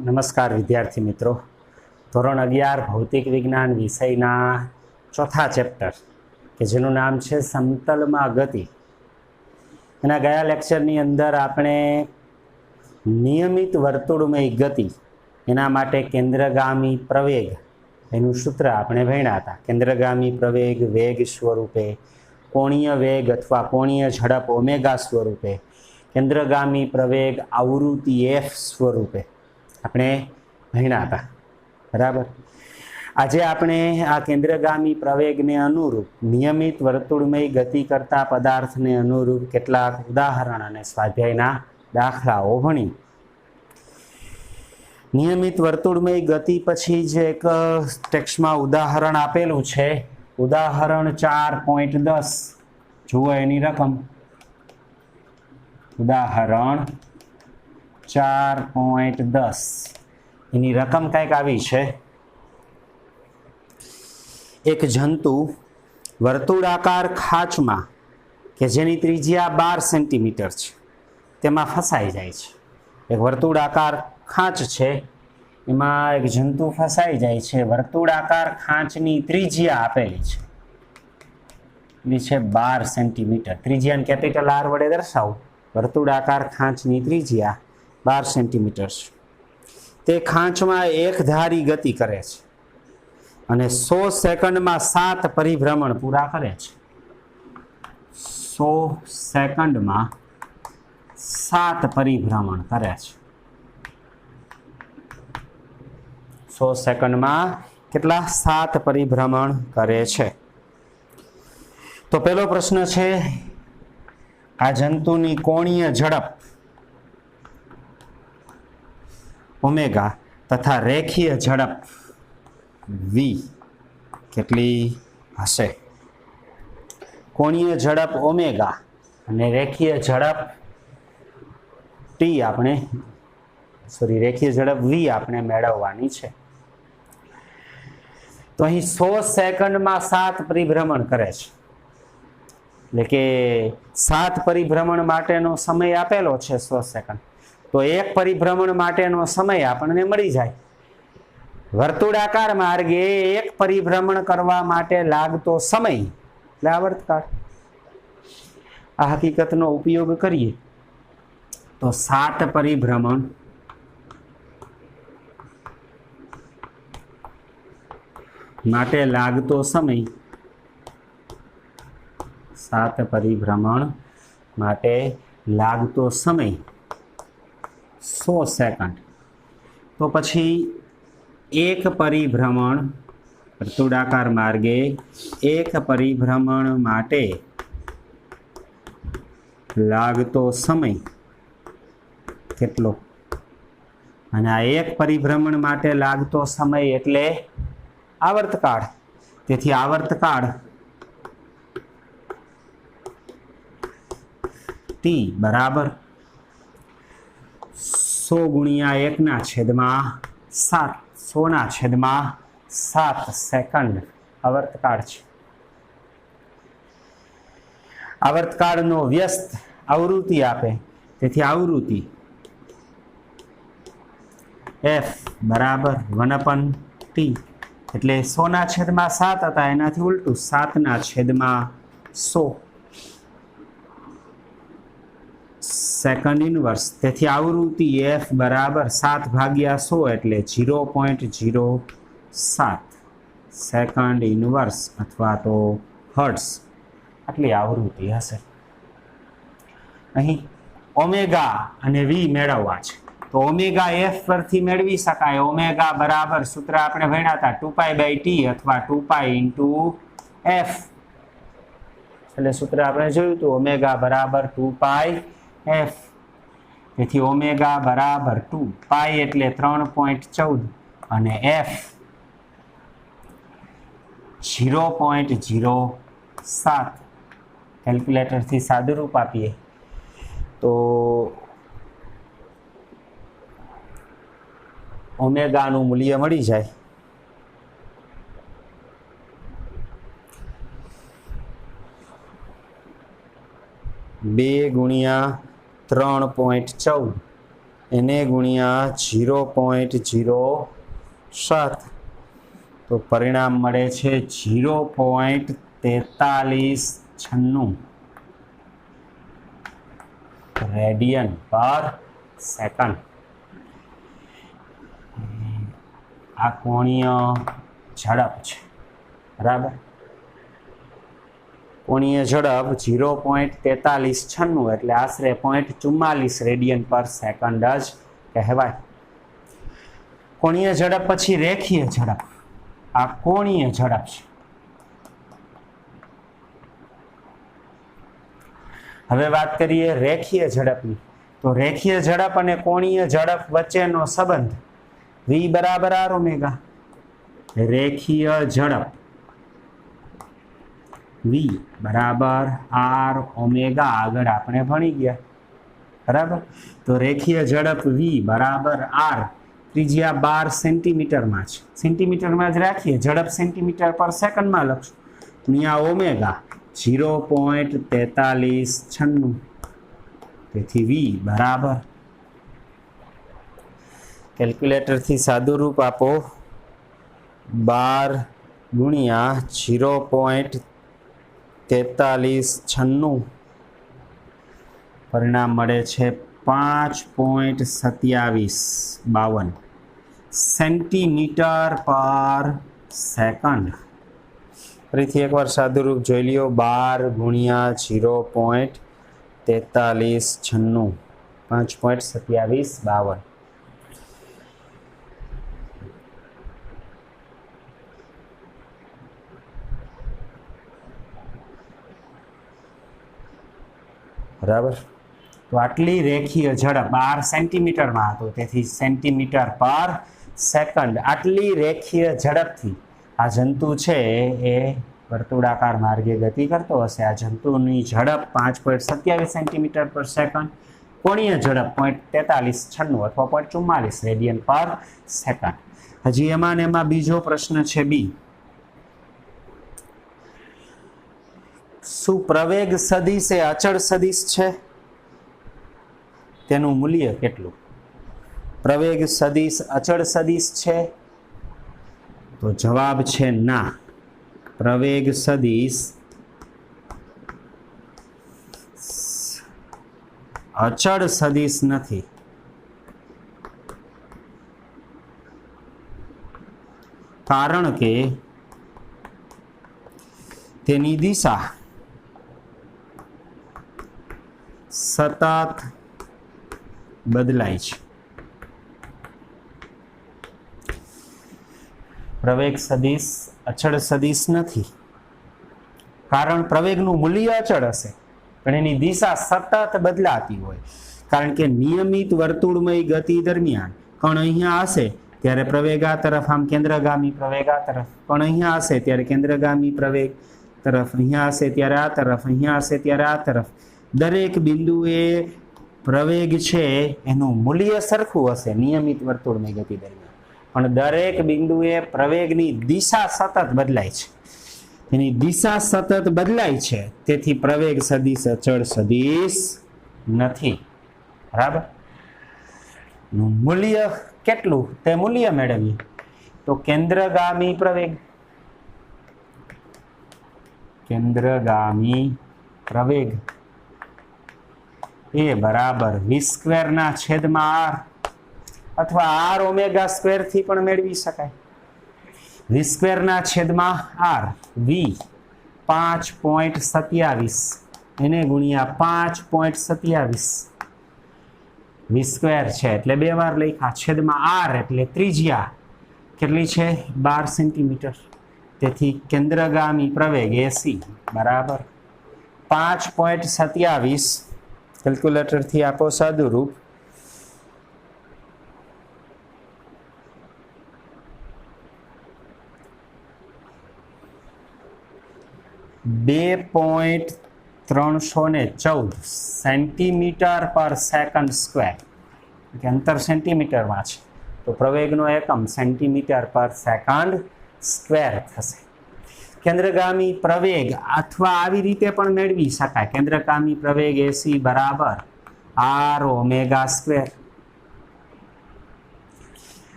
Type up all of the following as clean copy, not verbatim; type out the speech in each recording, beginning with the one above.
નમસ્કાર વિદ્યાર્થી મિત્રો. ધોરણ 11 ભૌતિક વિજ્ઞાન વિષયના ચોથા ચેપ્ટર કે જેનું નામ છે સમતલમાં ગતિ. એના ગયા લેક્ચરની અંદર આપણે નિયમિત વર્તુળમય ગતિ એના માટે કેન્દ્રગામી પ્રવેગ એનું સૂત્ર આપણે ભણ્યા હતા. કેન્દ્રગામી પ્રવેગ વેગ સ્વરૂપે, કોણીય વેગ અથવા કોણીય ઝડપ ઓમેગા સ્વરૂપે, કેન્દ્રગામી પ્રવેગ આવૃત્તિ એફ સ્વરૂપે આપણે ભણ્યા હતા. બરાબર. આજે આપણે આ કેન્દ્રગામી પ્રવેગને અનુરૂપ નિયમિત વર્તુળમય ગતિ કરતા પદાર્થને અનુરૂપ કેટલાક ઉદાહરણ અને સ્વાધ્યાયના દાખલાઓ ભણી. નિયમિત વર્તુળમય ગતિ પછી જે એક ટેક્સ્ટમાં ઉદાહરણ આપેલું છે, ઉદાહરણ 4.10 જુઓ એની રકમ. ઉદાહરણ 4.10 એની રકમ કંઈક આવી છે. એક જંતુ વર્તુળાકાર ખાંચમાં કે જેની ત્રિજ્યા 12 સેન્ટીમીટર છે તેમાં ફસાઈ જાય છે. એક વર્તુળાકાર ખાંચ છે, એમાં એક જંતુ ફસાઈ જાય છે. વર્તુળાકાર ખાંચની ત્રિજ્યા આપેલી છે, એ છે 12 સેન્ટીમીટર. ત્રિજ્યાને કેપિટલ આર વડે દર્શાવું. વર્તુળાકાર ખાંચની ત્રિજ્યા 12 સેન્ટીમીટર છે. તે ખાંચમાં એક ધારી ગતિ કરે છે અને 100 સેકન્ડમાં 7 પરિભ્રમણ પૂરા કરે છે. 100 સેકન્ડમાં 7 પરિભ્રમણ કરે છે. 100 સેકન્ડમાં કેટલા? 7 પરિભ્રમણ કરે છે. તો પહેલો પ્રશ્ન છે, આ જંતુની કોણીય ઝડપ ઓમેગા તથા રેખીય ઝડપ વી કેટલી હશે? કોણીય ઝડપ ઓમેગા અને રેખીય ઝડપ રેખીય ઝડપ વી આપણે મેળવવાની છે. તો અહીં 100 સેકન્ડમાં 7 પરિભ્રમણ કરે છે, એટલે કે 7 પરિભ્રમણ માટેનો સમય આપેલો છે 100 સેકન્ડ. તો એક પરિભ્રમણ માટેનો સમય આપણને મળી જાય. વર્તુળાકાર માર્ગે એક પરિભ્રમણ કરવા માટે લાગતો સમય એટલે આવર્તકાળ. આ હકીકતનો ઉપયોગ કરીએ તો 7 પરિભ્રમણ માટે લાગતો સમય, 7 પરિભ્રમણ માટે લાગતો સમય 100 સેકન્ડ. તો પછી એક પરિભ્રમણ વર્તુળાકાર માર્ગે એક પરિભ્રમણ માટે લાગતો સમય કેટલો? અને આ એક પરિભ્રમણ માટે લાગતો સમય એટલે આવર્તકાળ. તેથી આવર્તકાળ T બરાબર 100 ગુણ્યા 1/7, 100/7 સેકન્ડ આવર્તકાળ છે. આવર્તકાળનો વ્યસ્ત આવૃત્તિ આપે, તેથી આવૃત્તિ F બરાબર 1/T, એટલે 100/7 હતા એનાથી ઉલટું 7/100 સેકન્ડ ઇનવર્સ. તેથી આવૃત્તિ F બરાબર 7/100 એટલે 0.07 સેકન્ડ ઇનવર્સ અથવા તો હર્ટ્ઝ. આટલી આવૃત્તિ હશે. અહીં ઓમેગા અને વી મેળવવા છે, તો ઓમેગા F પરથી મેળવી શકાય. ઓમેગા બરાબર સૂત્ર આપણે ભણ્યા હતા 2π/T અથવા 2π × F. એટલે સૂત્ર આપણે જોયું હતું ઓમેગા બરાબર 2π/F. તેથી ઓમેગા બરાબર 2 પાઈ એટલે 3.14 અને F 0.07. કેલ્ક્યુલેટરથી સાદુરૂપ આપીએ તો ઓમેગાનું મૂલ્ય મળી જાય 2 × 3.14 એને ગુણ્યા 0.07 તો પરિણામ મળે છે 0.4396 રેડિયન પર સેકન્ડ. આ કોણીય ઝડપ છે, બરાબર. કોણીય ઝડપ 0.4396 એટલે આશરે 0.44 રેડિયન પર સેકન્ડ જ કહેવાય. કોણીય ઝડપ પછી રેખીય ઝડપ. આ કોણીય ઝડપ છે. હવે વાત કરીએ રેખીય ઝડપની. તો રેખીય ઝડપ અને કોણીય ઝડપ વચ્ચેનો સંબંધ v બરાબર r ઓમેગા. રેખીય ઝડપ v બરાબર r ઓમેગા આગળ આપણે ભણી ગયા, બરાબર. તો રેખીય ઝડપ v બરાબર r, ત્રિજ્યા 12 સેન્ટીમીટરમાં છે. સેન્ટીમીટરમાં જ રાખીએ, ઝડપ સેન્ટીમીટર પર સેકન્ડમાં લખશું. અહીંયા ઓમેગા 0.4396 તેથી v બરાબર, કેલ્ક્યુલેટરથી સાદું રૂપ આપો, 12 ગુણ્યા 0.4396 પરિણામ મળે છે 5.2752 સેન્ટીમીટર પર સેકન્ડ. ફરીથી એકવાર સાદું રૂપ જોઈ લ્યો, 12 ગુણ્યા 0.4396 5.2752. બરાબર. તો આટલી રેખીય ઝડપ 12 સેન્ટીમીટરમાં હતું, તેથી સેન્ટીમીટર પર સેકન્ડ. આટલી રેખીય ઝડપથી આ જંતુ છે એ વર્તુળાકાર માર્ગે ગતિ કરતો હશે. આ જંતુની ઝડપ 5.27 સેન્ટીમીટર પર સેકન્ડ, કોણીય ઝડપ 0.4396 અથવા 0.44 રેડિયન પર સેકન્ડ. હજી એમાં ને એમાં બીજો પ્રશ્ન છે બી. શું પ્રવેગ સદિશ એ અચળ સદિશ છે? તેનું મૂલ્ય કેટલું? પ્રવેગ સદિશ અચળ સદિશ છે? તો જવાબ છે ના. પ્રવેગ સદિશ અચળ સદિશ નથી. કારણ કે તેની દિશા સતત બદલાય છે. પ્રવેગ સદિશ અચળ સદિશ નથી, કારણ પ્રવેગનું મૂલ્ય અચળ હશે પણ એની દિશા સતત બદલાતી હોય. કારણ કે નિયમિત વર્તુળમય ગતિ દરમિયાન કણ અહીંયા હશે ત્યારે પ્રવેગ આ તરફ, આમ કેન્દ્રગામી પ્રવેગ આ તરફ. કણ અહીંયા હશે ત્યારે કેન્દ્રગામી પ્રવેગ તરફ, અહીંયા હશે ત્યારે આ તરફ, અહીંયા હશે ત્યારે આ તરફ. દરેક બિંદુએ પ્રવેગ છે એનું મૂલ્ય સરખું હશે નિયમિત વર્તુળમય ગતિ દરમિયાન, પણ દરેક બિંદુએ પ્રવેગની દિશા સતત બદલાય છે. એની દિશા સતત બદલાય છે, તેથી પ્રવેગ સદિશ અચળ સદિશ નથી. બરાબર. મૂલ્ય કેટલું તે મૂલ્ય મેળવીએ તો કેન્દ્રગામી પ્રવેગ, કેન્દ્રગામી પ્રવેગ એ બરાબર v²/r અથવા r ઓમેગા સ્ક્વેર થી પણ મેળવી શકાય. v²/r v 5.27 એને ગુણ્યા 5.27 v² છે એટલે 2 વાર લખ્યા, છેદમાં r એટલે ત્રિજ્યા કેટલી છે 12 સેન્ટીમીટર. તેથી કેન્દ્રગામી પ્રવેગ AC બરાબર 5.27. કેલ્ક્યુલેટરથી આપો સાદું રૂપ, 2.314 સેન્ટીમીટર પર સેકન્ડ સ્ક્વેર. અંતર સેન્ટીમીટરમાં છે તો પ્રવેગનો એકમ સેન્ટીમીટર પર સેકન્ડ સ્ક્વેર થશે. કેન્દ્રગામી પ્રવેગ અથવા આવી રીતે પણ મેળવી શકાય. કેન્દ્રગામી પ્રવેગ AC બરાબર r ઓમેગા સ્ક્વેર.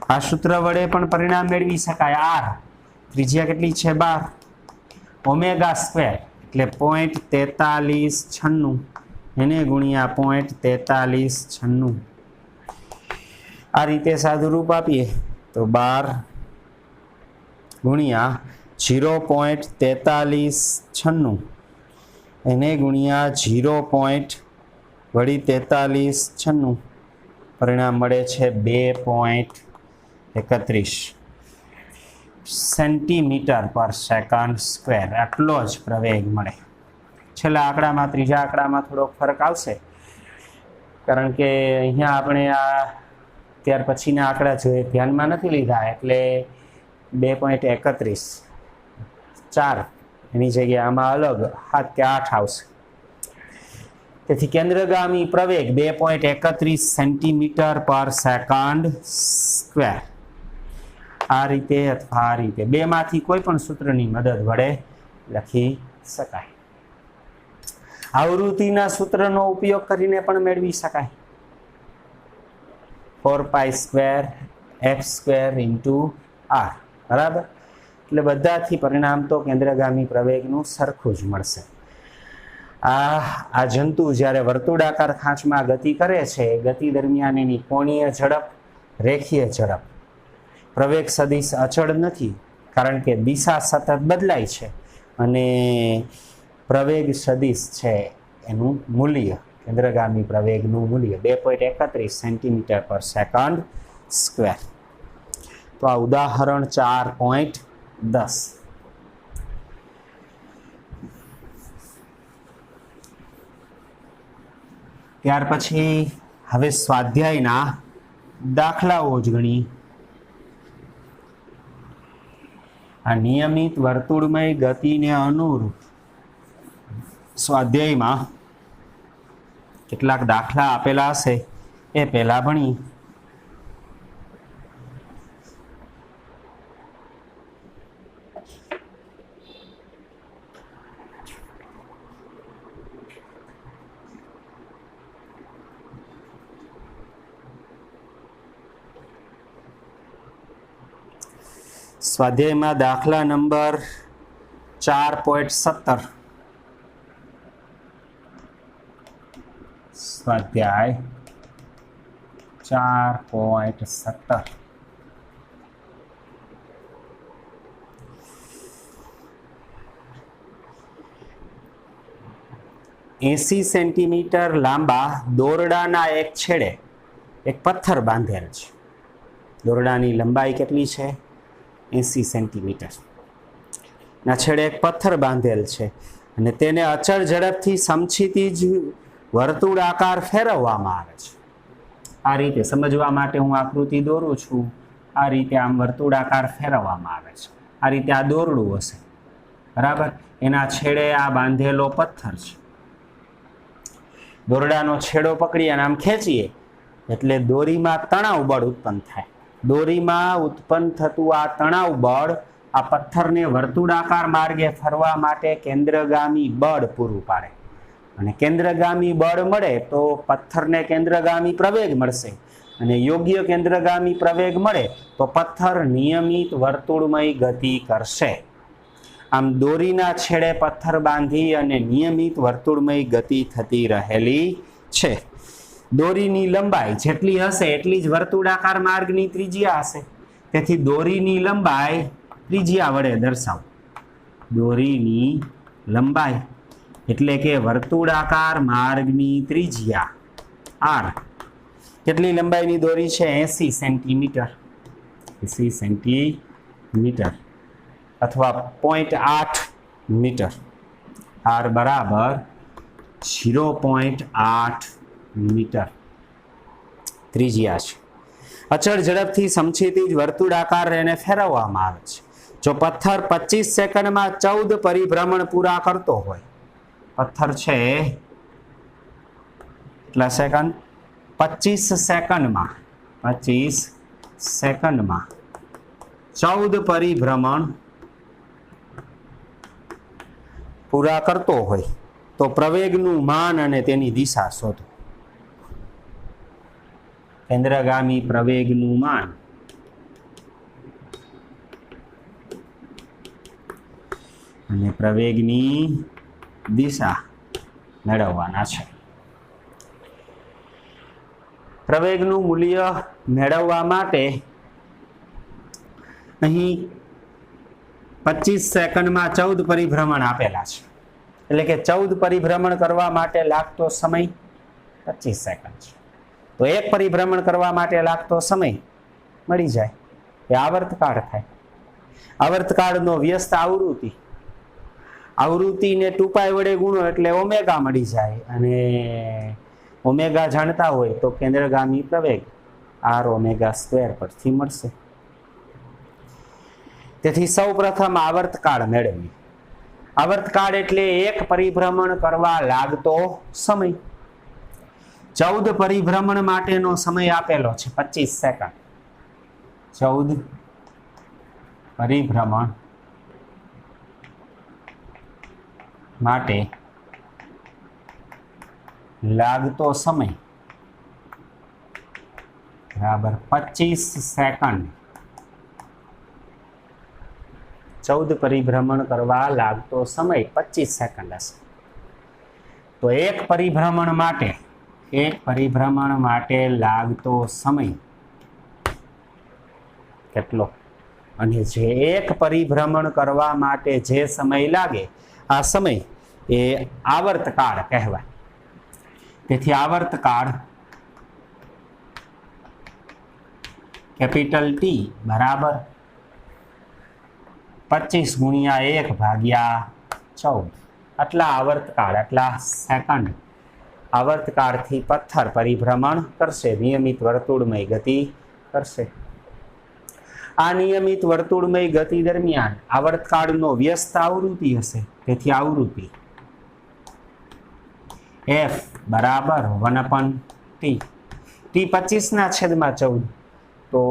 આ સૂત્ર વડે પણ પરિણામ મેળવી શકાય। આર ત્રિજ્યા કેટલી છે 12 ઓમેગા સ્ક્વેર એટલે 0.4396 એને ગુણ્યા 0.4396 આ રીતે સાદું રૂપ આપીએ તો 12 ગુણ્યા 0.4396 એને ગુણ્યા 0.4396 પરિણામ મળે છે 2.31 સેન્ટીમીટર પર સેકન્ડ સ્ક્વેર। આટલો જ પ્રવેગ મળે। છેલ્લા આંકડામાં ત્રીજા આંકડામાં થોડોક ફરક આવશે કારણ કે અહીંયા આપણે આ ત્યાર પછીના આંકડા જોઈએ ધ્યાનમાં નથી લીધા એટલે 2.31 4 એની જગ્યાએ આમાં અલગ 7 કે 8 આવશે। તેથી કેન્દ્રગામી પ્રવેગ 2.31 સેન્ટીમીટર પર સેકન્ડ સ્ક્વેર। આ રીતે અથવા આ રીતે બેમાંથી કોઈ પણ સૂત્રની મદદ વડે લખી શકાય। આવૃત્તિના સૂત્રનો ઉપયોગ કરીને પણ મેળવી શકાય। 4π² f² r બરાબર। એટલે બધાથી પરિણામ તો કેન્દ્રગામી પ્રવેગનું સરખું જ મળશે। આ જંતુ જ્યારે વર્તુળાકાર ખાંચમાં ગતિ કરે છે ગતિ દરમિયાન એની કોણીય ઝડપ રેખીય ઝડપ પ્રવેગ સદિશ અચળ નથી કારણ કે દિશા સતત બદલાય છે અને પ્રવેગ સદિશ છે એનું મૂલ્ય કેન્દ્રગામી પ્રવેગનું મૂલ્ય 2.31 સેન્ટીમીટર પર સેકન્ડ સ્ક્વેર। તો આ ઉદાહરણ 4.10। ત્યાર પછી હવે સ્વાધ્યાયના દાખલાઓ જ ગણી। આ નિયમિત વર્તુળમય ગતિને અનુરૂપ સ્વાધ્યાયમાં કેટલાક દાખલા આપેલા હશે એ પહેલા ભણી। સ્વાધ્યાયમાં દાખલા નંબર 4.17 સ્વાધ્યાય 4.17 80 સેન્ટીમીટર લાંબા દોરડાના એક છેડે એક પથ્થર બાંધેલ છે। દોરડાની લંબાઈ કેટલી છે 80 સેન્ટીમીટર ના છેડે એક પથ્થર બાંધેલ છે અને તેને અચળ ઝડપથી સમક્ષિતિજ વર્તુળાકાર ફેરવવામાં આવે છે। આ રીતે સમજવા માટે હું આકૃતિ દોરું છું। આ રીતે આમ વર્તુળાકાર ફેરવવામાં આવે છે। આ રીતે આ દોરડું હશે બરાબર એના છેડે આ બાંધેલો પથ્થર છે। દોરડાનો છેડો પકડી અને આમ ખેંચીએ એટલે દોરીમાં તણાવ બળ ઉત્પન્ન થાય। દોરીમાં ઉત્પન્ન થતું આ તણાવ બળ આ પથ્થરને વર્તુળાકાર માર્ગે ફરવા માટે કેન્દ્રગામી બળ પૂરું પાડે અને કેન્દ્રગામી બળ મળે તો પથ્થરને કેન્દ્રગામી પ્રવેગ મળશે અને યોગ્ય કેન્દ્રગામી પ્રવેગ મળે તો પથ્થર નિયમિત વર્તુળમય ગતિ કરશે। આમ દોરીના છેડે પથ્થર બાંધી અને નિયમિત વર્તુળમય ગતિ થતી રહેલી છે। દોરીની લંબાઈ જેટલી હશે એટલી જ વર્તુળાકાર માર્ગની ત્રિજ્યા હશે। તેથી દોરીની લંબાઈ ત્રિજ્યા વડે દર્શાવો। દોરીની લંબાઈ એટલે કે વર્તુળાકાર માર્ગની ત્રિજ્યા r કેટલી લંબાઈની દોરી છે 80 સેન્ટીમીટર 80 સેન્ટીમીટર અથવા 0.8 મીટર r બરાબર 0.8 મીટર ત્રિજ્યા છે। અચળ ઝડપથી સમક્ષિતિજ વર્તુળાકાર એને ફેરવવામાં આવે છે। જો પથ્થર 25 સેકન્ડમાં 14 પરિભ્રમણ પૂરા કરતો હોય પથ્થર છે કેટલા સેકન્ડ 25 સેકન્ડમાં 14 પરિભ્રમણ પૂરા કરતો હોય તો પ્રવેગનું માન અને તેની દિશા શોધો। કેન્દ્રગામી પ્રવેગનું માન અને પ્રવેગની દિશા મેળવવાના છે. પ્રવેગનું મૂલ્ય મેળવવા માટે અહીં 25 સેકન્ડમાં 14 પરિભ્રમણ આપેલા છે. એટલે કે 14 પરિભ્રમણ કરવા માટે લાગતો સમય 25 સેકન્ડ છે. તો એક પરિભ્રમણ કરવા માટે લાગતો સમય મળી જાય એ આવર્તકાળ થાય. આવર્તકાળનો વ્યસ્ત આવૃત્તિ, આવૃત્તિને 2π વડે ગુણો એટલે ઓમેગા મળી જાય. અને ઓમેગા જાણતા હોય તો કેન્દ્રગામી પ્રવેગ r ઓમેગા સ્ક્વેર પરથી મળશે. તેથી સૌ પ્રથમ આવર્તકાળ મેળવીએ. આવર્તકાળ એટલે એક પરિભ્રમણ કરવા લાગતો સમય. 14 પરિભ્રમણ માટેનો સમય આપેલો છે 25 સેકન્ડ. 14 પરિભ્રમણ માટે લાગતો સમય બરાબર 25 સેકન્ડ. 14 પરિભ્રમણ કરવા લાગતો સમય 25 સેકન્ડ હશે. તો એક પરિભ્રમણ માટે લાગતો સમય કેટલો? અને જે એક પરિભ્રમણ કરવા માટે જે સમય લાગે આ સમય એ આવર્તકાળ કહેવાય. તેથી આવર્તકાળ કેપિટલ ટી બરાબર 25 ગુણ્યા 1 ભાગ્યા 14. આટલા આવર્તકાળ, આટલા સેકન્ડ આવર્તકાળથી પથ્થર પરિભ્રમણ કરશે, નિયમિત વર્તુળમય ગતિ કરશે. આ નિયમિત વર્તુળમય ગતિ દરમિયાન આવર્તકાળનો વ્યસ્ત આવૃત્તિ હશે. તેથી આવૃત્તિ F બરાબર 1/t. t 25/14 તો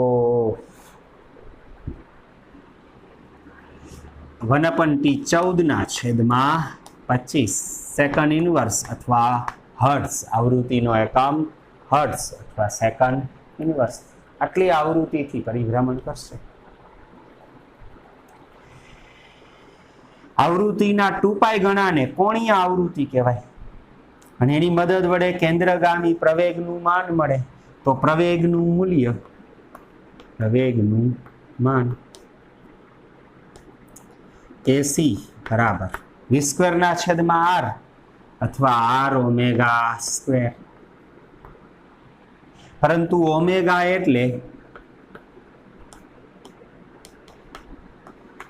1/t 14/25 સેકન્ડ ઇનવર્સ અથવા હર્ટ્ઝ, આવૃત્તિનો એકમ હર્ટ્ઝ અથવા સેકન્ડ ઇનવર્સ. આટલી આવૃત્તિથી પરિભ્રમણ કરશે. આવૃત્તિના 2π ગણાને કોણીય આવૃત્તિ કહેવાય. અને એની મદદ વડે કેન્દ્રગામી પ્રવેગનું માન મળે. તો પ્રવેગનું મૂલ્ય, પ્રવેગનું માન AC બરાબર v²/r અથવા r ઓમેગા સ્ક્વેર. પરંતુ ઓમેગા એટલે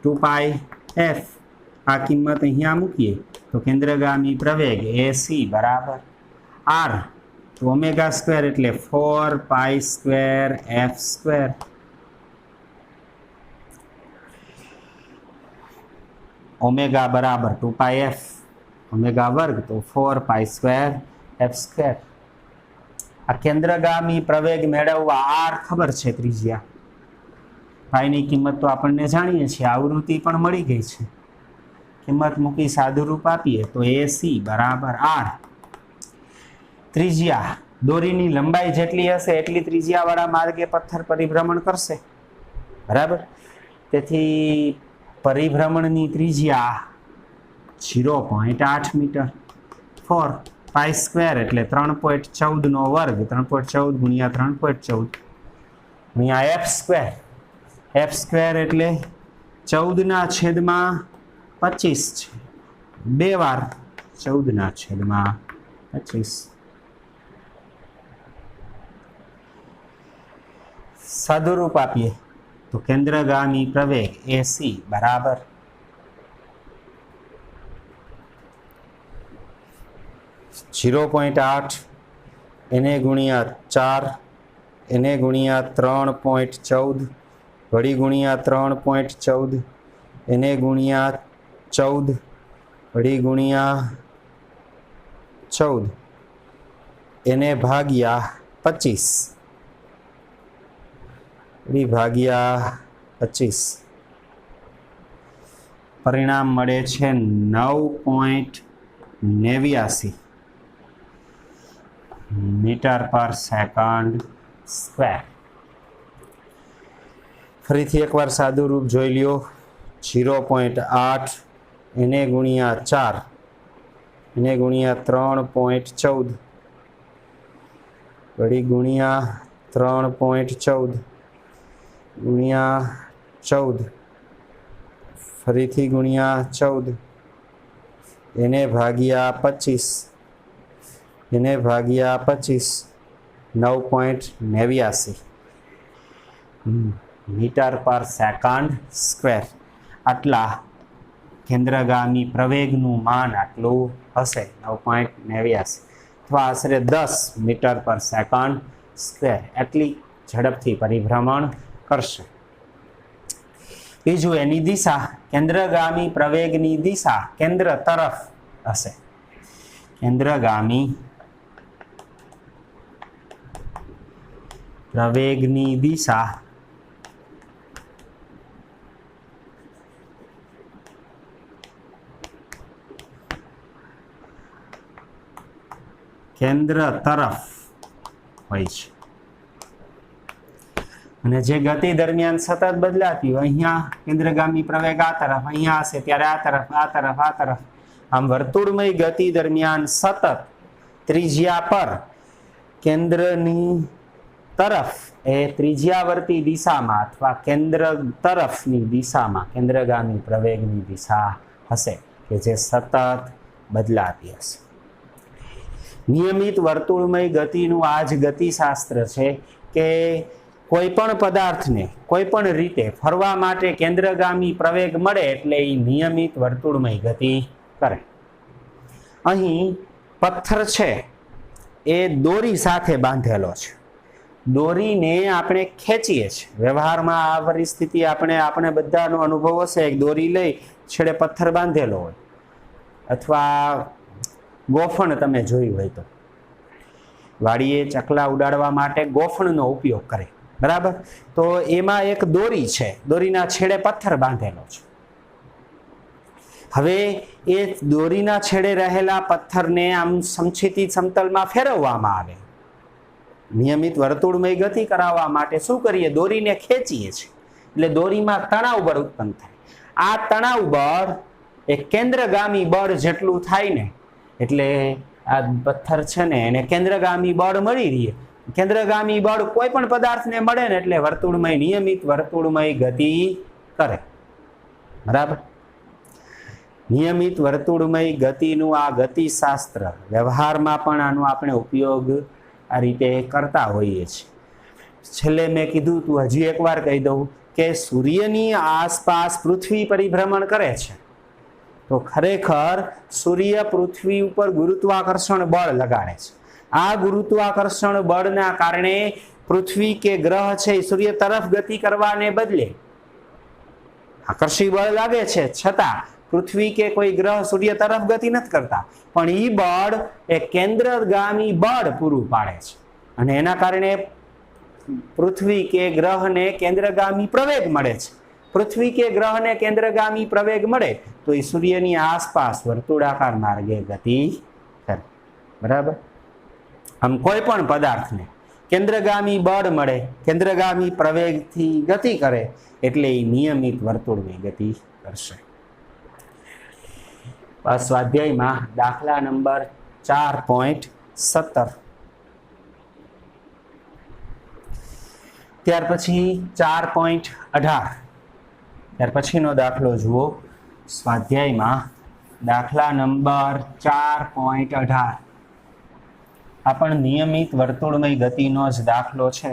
2πf. આ કિંમત અહીંયા મૂકીએ તો કેન્દ્રગામી પ્રવેગ AC બરાબર r. તો ઓમેગા સ્ક્વેર એટલે 4π²f². ઓમેગા બરાબર 2πf, ઓમેગા વર્ગ તો 4π²f². આ કેન્દ્રગામી પ્રવેગ મેળવવા r ખબર છે ત્રિજ્યા. પાઈની કિંમત તો આપણને જાણીએ છીએ, આવૃત્તિ પણ મળી ગઈ છે. કિંમત મૂકી સાદુરૂપ આપીએ તો AC બરાબર r. ત્રિજ્યા દોરીની લંબાઈ જેટલી હશે એટલી ત્રિજ્યાવાળા માર્ગે પથ્થર પરિભ્રમણ કરશે. બરાબર. તેથી પરિભ્રમણની ત્રિજ્યા 0.8 મીટર. 4π² એટલે 3.14 નો વર્ગ, 3.14 ગુણ્યા 3.14 ગુણ્યા f². f² એટલે 14/25 છે. 2 વાર 14/25. સાદુરૂપ આપીએ તો કેન્દ્રગામી પ્રવેગ AC બરાબર 0.8 એને ગુણ્યા 4 એને ગુણ્યા 3.14 વળી ગુણ્યા 3.14 એને ગુણ્યા 14 વળી ગુણ્યા 14 એને ભાગ્યા 25 ભાગ્યા 25. પરિણામ મળે છે 9.89 મીટર પર સેકન્ડ સ્ક્વેર. ફરીથી એકવાર સાદું રૂપ જોઈ લ્યો. 0.8 એને ગુણ્યા 4 એને ગુણ્યા 3.14 વળી ગુણ્યા 3.14 ગુણ્યા 14 ફરીથી ગુણ્યા 14 એને ભાગ્યા 25 એને ભાગ્યા 25 9.89 મીટર પર સેકન્ડ સ્ક્વેર આટલા કેન્દ્રગામી પ્રવેગનું માન આટલું હશે 9.89 અથવા આશરે 10 મીટર પર સેકન્ડ સ્ક્વેર એટલી ઝડપથી પરિભ્રમણ કરશે. બીજું એની દિશા કેન્દ્રગામી પ્રવેગની દિશા કેન્દ્ર તરફ હશે. કેન્દ્રગામી પ્રવેગની દિશા કેન્દ્ર તરફ હોય છે અને જે ગતિ દરમિયાન સતત બદલાતી હોય, અહીંયા કેન્દ્રગામી પ્રવેગ આ તરફ અહીંયા હશે ત્યારે આ તરફ આ તરફ આ તરફ, આમ વર્તુળમય ગતિ દરમિયાન સતત ત્રિજ્યા પર કેન્દ્રની તરફ એ ત્રિજ્યાવર્તી દિશામાં અથવા કેન્દ્ર તરફની દિશામાં કેન્દ્રગામી પ્રવેગની દિશા હશે કે જે સતત બદલાતી હશે. નિયમિત વર્તુળમય ગતિનું આ જ ગતિશાસ્ત્ર છે કે કોઈ પણ પદાર્થને કોઈ પણ રીતે ફરવા માટે કેન્દ્રગામી પ્રવેગ મળે એટલે એ નિયમિત વર્તુળમય ગતિ કરે. અહીં પથ્થર છે એ દોરી સાથે બાંધેલો છે. દોરીને આપણે ખેંચીએ છીએ. વ્યવહારમાં આ પરિસ્થિતિ આપણે બધાનો અનુભવ હશે. એક દોરી લઈ છેડે પથ્થર બાંધેલો હોય અથવા ગોફણ તમે જોયું હોય તો વાડીએ ચકલા ઉડાડવા માટે ગોફણનો ઉપયોગ કરે, બરાબર? તો એમાં એક દોરી છે, દોરીના છેડે પથ્થર બાંધેલો છે. હવે એ દોરીના છેડે રહેલા પથ્થરને આમ સમછીતી સમતલમાં ફેરવવામાં આવે. નિયમિત વર્તુળમય ગતિ કરાવવા માટે શું કરીએ? દોરીને ખેંચીએ છીએ એટલે દોરીમાં તણાવ બળ ઉત્પન્ન થાય. આ તણાવ બળ એ કેન્દ્રગામી બળ જેટલું થાય ને એટલે આ પથ્થર છે ને એને કેન્દ્રગામી બળ મળી રહે. કેન્દ્રગામી બળ કોઈ પણ પદાર્થને મળે ને એટલે વર્તુળમય નિયમિત વર્તુળમય ગતિ કરે, બરાબર? નિયમિત વર્તુળમય ગતિનું આ ગતિશાસ્ત્ર વ્યવહારમાં પણ આનો આપણે ઉપયોગ આ રીતે કરતા હોઈએ છીએ. છેલ્લે મેં કીધું તું હજી એકવાર કહી દઉં કે સૂર્યની આસપાસ પૃથ્વી પરિભ્રમણ કરે છે તો ખરેખર સૂર્ય પૃથ્વી ઉપર ગુરુત્વાકર્ષણ બળ લગાડે છે. આ ગુરુત્વાકર્ષણ બળના કારણે પૃથ્વી કે ગ્રહ છે સૂર્ય તરફ ગતિ કરવાને બદલે આકર્ષી બળ લાગે છે છતાં પૃથ્વી કે કોઈ ગ્રહ સૂર્ય તરફ ગતિ નથી કરતા, પણ એ બળ એ કેન્દ્રગામી બળ પૂરું પાડે છે અને એના કારણે પૃથ્વી કે ગ્રહને કેન્દ્રગામી પ્રવેગ મળે છે. પૃથ્વી કે ગ્રહને કેન્દ્રગામી પ્રવેગ મળે તો એ સૂર્યની આસપાસ વર્તુળાકાર માર્ગે ગતિ કરે, બરાબર? આમ કોઈ પણ પદાર્થને કેન્દ્રગામી બળ મળે, કેન્દ્રગામી પ્રવેગથી ગતિ કરે એટલે એ નિયમિત વર્તુળની ગતિ કરશે. સ્વાધ્યાયમાં દાખલા નંબર 4.17 ત્યાર પછી 4.18 ત્યાર પછીનો દાખલો જુઓ. સ્વાધ્યાયમાં દાખલા નંબર 4.18 આ પણ નિયમિત વર્તુળમય ગતિનો જ દાખલો છે.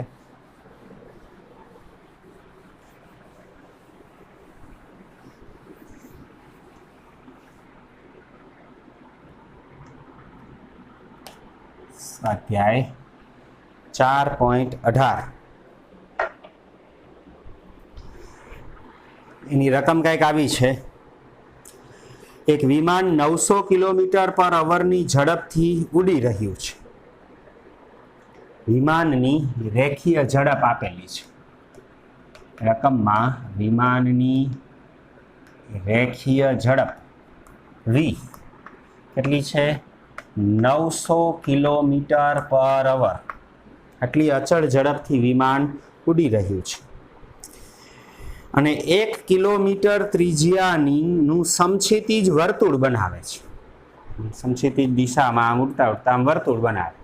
સ્વાધ્યાય 4.18 એની રકમ કંઈક આવી છે. એક વિમાન 900 કિલોમીટર પર અવરની ઝડપથી ઉડી રહ્યું છે. વિમાનની રેખીય ઝડપ આપેલી છે. રકમમાં વિમાનની રેખીય ઝડપ v કેટલી છે? 900 કિલોમીટર પર અવર. આટલી અચળ ઝડપથી વિમાન ઉડી રહ્યું છે. અને 1 કિલોમીટર ત્રિજ્યાનું સમક્ષિતિજ વર્તુળ બનાવે છે. સમક્ષિતિજ દિશામાં આમ ઉડતા ઉડતા આમ વર્તુળ બનાવે.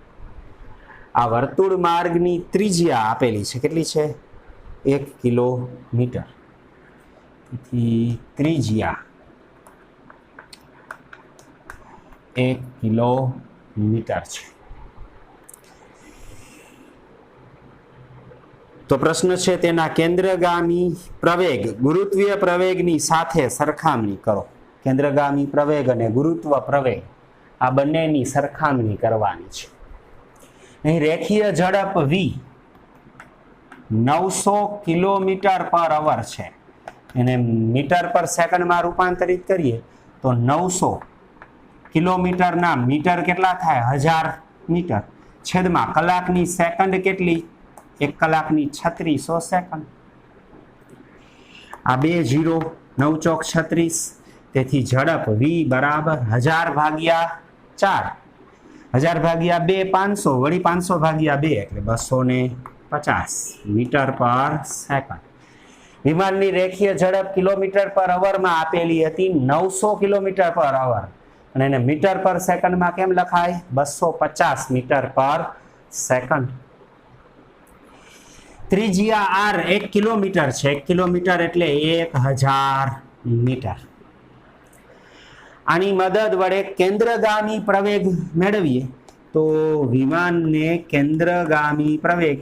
આ વર્તુળ માર્ગની ત્રિજ્યા આપેલી છે. કેટલી છે? 1 કિલોમીટર. તેથી ત્રિજ્યા 1 કિલોમીટર છે. તો પ્રશ્ન છે તેના કેન્દ્રગામી પ્રવેગ ગુરુત્વીય પ્રવેગની સાથે સરખામણી કરો. કેન્દ્રગામી પ્રવેગ અને ગુરુત્વ પ્રવેગ આ બંનેની સરખામણી કરવાની છે. અહીં રેખીય ઝડપ v 900 કિલોમીટર પર અવર છે. એને મીટર પર સેકન્ડમાં રૂપાંતરિત કરીએ તો 900 કિલોમીટરના મીટર કેટલા થાય? 1000 મીટર. છેદમાં કલાકની સેકન્ડ કેટલી? 1 કલાકની 3600 સેકન્ડ. આ 2 0 9 ચોક 36. તેથી ઝડપ v બરાબર 1000 ભાગ્યા 4, 1000 ભાગ્યા 2 500, વળી 500 ભાગ્યા 2 એટલે 250 મીટર પર સેકન્ડ. વિમાનની રેખીય ઝડપ કિલોમીટર પર અવરમાં આપેલી હતી 900 કિલોમીટર પર અવર, અને એને મીટર પર સેકન્ડમાં કેમ લખાય? 250 મીટર પર સેકન્ડ. ત્રિજ્યા r 1 કિલોમીટર છે. 1 કિલોમીટર એટલે 1000 મીટર. આની મદદ વડે કેન્દ્રગામી પ્રવેગ મેળવીએ તો વિમાનને કેન્દ્રગામી પ્રવેગ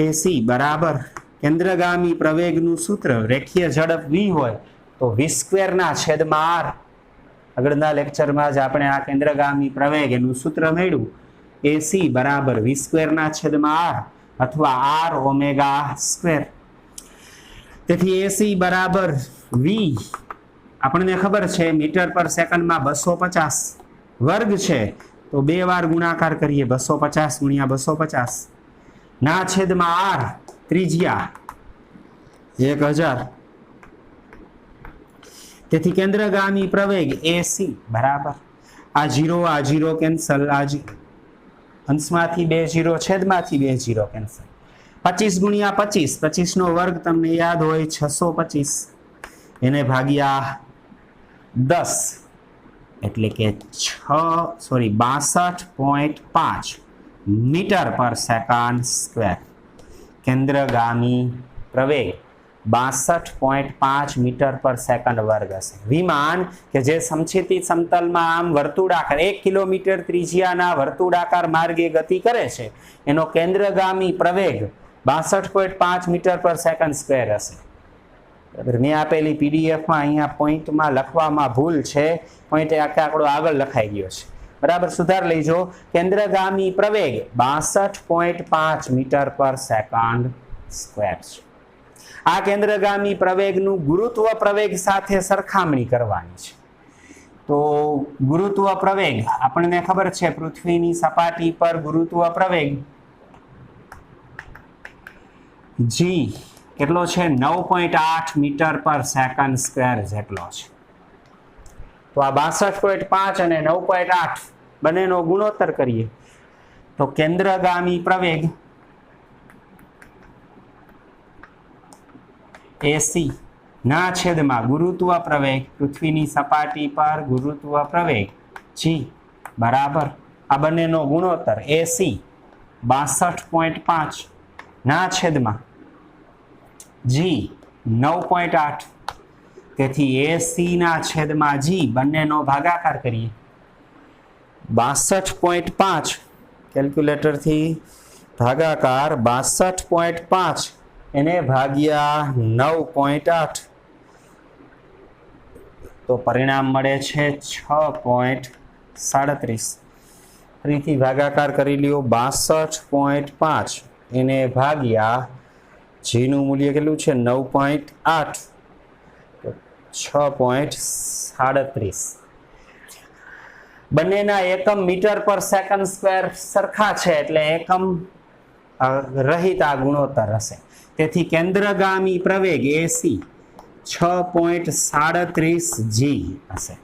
AC બરાબર કેન્દ્રગામી પ્રવેગનું સૂત્ર રેખીય ઝડપ v હોય તો v² ના છેદમાં r. આગળના લેક્ચરમાં જ આપણે આ કેન્દ્રગામી પ્રવેગ એનું સૂત્ર મેળવ્યું. AC બરાબર v² ના છેદમાં r અથવા r ઓમેગા સ્ક્વેર. તેથી AC બરાબર v આપણને ખબર છે મીટર પર સેકન્ડમાં 250 વર્ગ છે તો 2 વાર ગુણાકાર કરીએ. 250 ગુણ્યા 250 ના છેદમાં r ત્રિજ્યા 1000. તેથી કેન્દ્રગામી પ્રવેગ AC બરાબર આ 0 કેન્સલ, આ અંશમાંથી 2 0 છેદમાંથી 2 0 કેન્સલ. 25 ગુણ્યા 25, 25 નો વર્ગ તમને યાદ હોય 625, એને ભાગ્યા 10 એટલે કે 62.5 મીટર પર સેકન્ડ સ્ક્વેર. કેન્દ્રગામી પ્રવેગ 62.5 મીટર પર સેકન્ડ વર્ગ હશે. વિમાન કે જે સમક્ષિતિજ સમતલમાં આમ વર્તુળાકાર 1 કિલોમીટર ત્રિજ્યાના વર્તુળાકાર માર્ગે ગતિ કરે છે એનો કેન્દ્રગામી પ્રવેગ 62.5 મીટર પર સેકન્ડ સ્ક્વેર હશે. મેં આપેલી પીડીએફમાં અહીંયા પોઈન્ટમાં લખવામાં ભૂલ છે. પોઈન્ટ આંકડો આગળ લખાઈ ગયો છે. બરાબર, સુધાર લેજો. કેન્દ્રગામી પ્રવેગ 62.5 મીટર પર સેકન્ડ સ્ક્વેર છે. આ કેન્દ્રગામી પ્રવેગનું ગુરુત્વ પ્રવેગ સાથે સરખામણી કરવાની છે. તો ગુરુત્વ પ્રવેગ આપણને ખબર છે પૃથ્વીની સપાટી પર ગુરુત્વ પ્રવેગ g કેટલો છે? 9.8 મીટર પર સેકન્ડ સ્ક્વેર જેટલો છે. તો આ 62.5 અને 9.8 બંનેનો ગુણોત્તર કરીએ તો કેન્દ્રગામી પ્રવેગ AC ના છેદમાં ગુરુત્વ પ્રવેગ પૃથ્વીની સપાટી પર ગુરુત્વ પ્રવેગ g બરાબર આ બંનેનો ગુણોત્તર AC 62.5 ના છેદમાં g 9.8. તેથી AC ના છેદમાં g બંનેનો ભાગાકાર કરીએ. 62.5 કેલ્ક્યુલેટરથી ભાગાકાર 62.5 એને ભાગ્યા 9.8 તો પરિણામ મળે છે 6.37. ફરીથી ભાગાકાર કરી લ્યો. 62.5 એને ભાગ્યા g નું મૂલ્ય કેટલું છે? 9.8 6.37. બંનેના એકમ મીટર પર સેકન્ડ સ્ક્વેર સરખા છે એટલે એકમ રહિત આ ગુણોત્તર હશે. તેથી કેન્દ્રગામી પ્રવેગ AC 6.37 g હશે.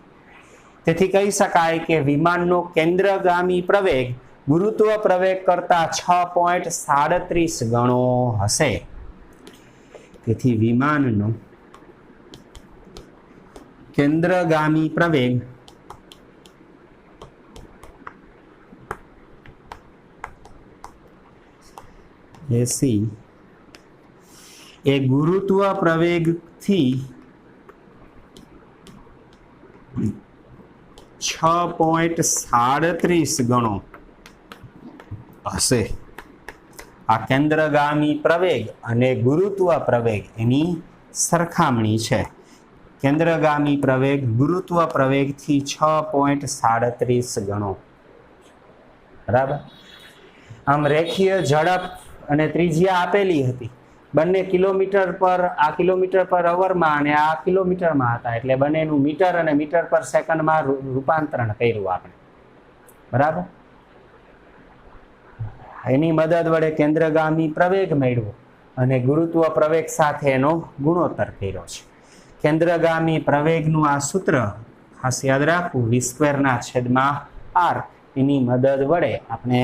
તેથી કહી શકાય કે વિમાનનો કેન્દ્રગામી પ્રવેગ ગુરુત્વ પ્રવેગ કરતા 6.37 ગણો હશે. તેથી વિમાનનો કેન્દ્રગામી પ્રવેગ એસી એ ગુરુત્વ પ્રવેગથી 6.37 ગણો હશે. આ કેન્દ્રગામી પ્રવેગ અને ગુરુત્વ પ્રવેગ એની સરખામણી છે. કેન્દ્રગામી પ્રવેગ ગુરુત્વ પ્રવેગથી 6.37 ગણો. બરાબર. આમ રેખીય ઝડપ અને ત્રિજ્યા આપેલી હતી. બંને કિલોમીટર પર, આ કિલોમીટર પર અવરમાં અને આ કિલોમીટરમાં હતા, એટલે બંનેનું મીટર અને મીટર પર સેકન્ડમાં રૂપાંતરણ કર્યું આપણે. બરાબર. એની મદદ વડે કેન્દ્રગામી પ્રવેગ મેળવો અને ગુરુત્વ પ્રવેગ સાથે એનો ગુણોત્તર કર્યો છે. કેન્દ્રગામી પ્રવેગનું આ સૂત્ર ખાસ યાદ રાખવું, v²/r. એની મદદ વડે આપણે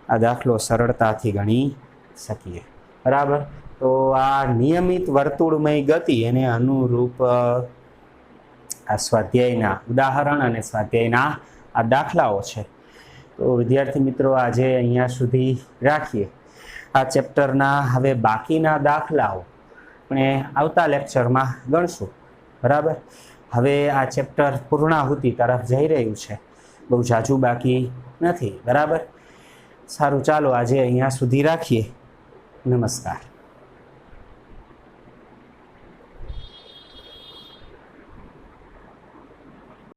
આ દાખલો સરળતાથી ગણી શકીએ. બરાબર. તો આ નિયમિત વર્તુળમય ગતિ એને અનુરૂપ આ સ્વાધ્યાયના ઉદાહરણ અને સ્વાધ્યાયના આ દાખલાઓ છે. તો વિદ્યાર્થી મિત્રો આજે અહીંયા સુધી રાખીએ. આ ચેપ્ટરના હવે બાકીના દાખલાઓ આપણે આવતા લેક્ચરમાં ગણશું. બરાબર. હવે આ ચેપ્ટર પૂર્ણાહુતિ તરફ જઈ રહ્યું છે, બહુ ઝાઝું બાકી નથી. બરાબર. સારું, ચાલો આજે અહીંયા સુધી રાખીએ. નમસ્કાર.